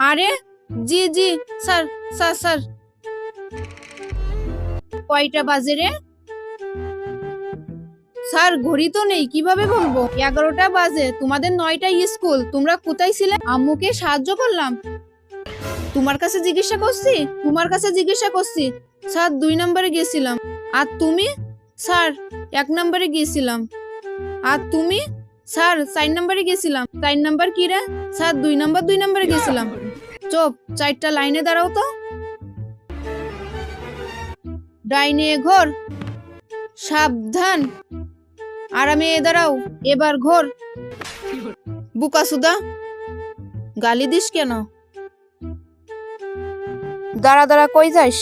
আরে জি জি sir, sir sir কয়টা বাজে রে? স্যার ঘড়ি তো নেই, কিভাবে বলবো? 11টা বাজে, তোমাদের 9টায় স্কুল। তোমরা কোথায় ছিলে? আম্মুকে সাহায্য করলাম। তোমার কাছে জিজ্ঞাসা করছি, তোমার কাছে জিজ্ঞাসা করছি। স্যার 2 নম্বরে গেছিলাম। আর তুমি? স্যার 1 নম্বরে গেছিলাম। আর তুমি? স্যার 4 নম্বরে গেছিলাম। 4 নম্বর কি রে? স্যার 2 নম্বরে গেছিলাম। চুপ, 4টা লাইনে দাঁড়াও তো। ডাইনে ঘোর, সাবধান। আরামে দাঁড়াও, এবার ঘোর। বুকাসুদা, গালি দিস কেন? দাঁড়া দাঁড়া, কই যাস?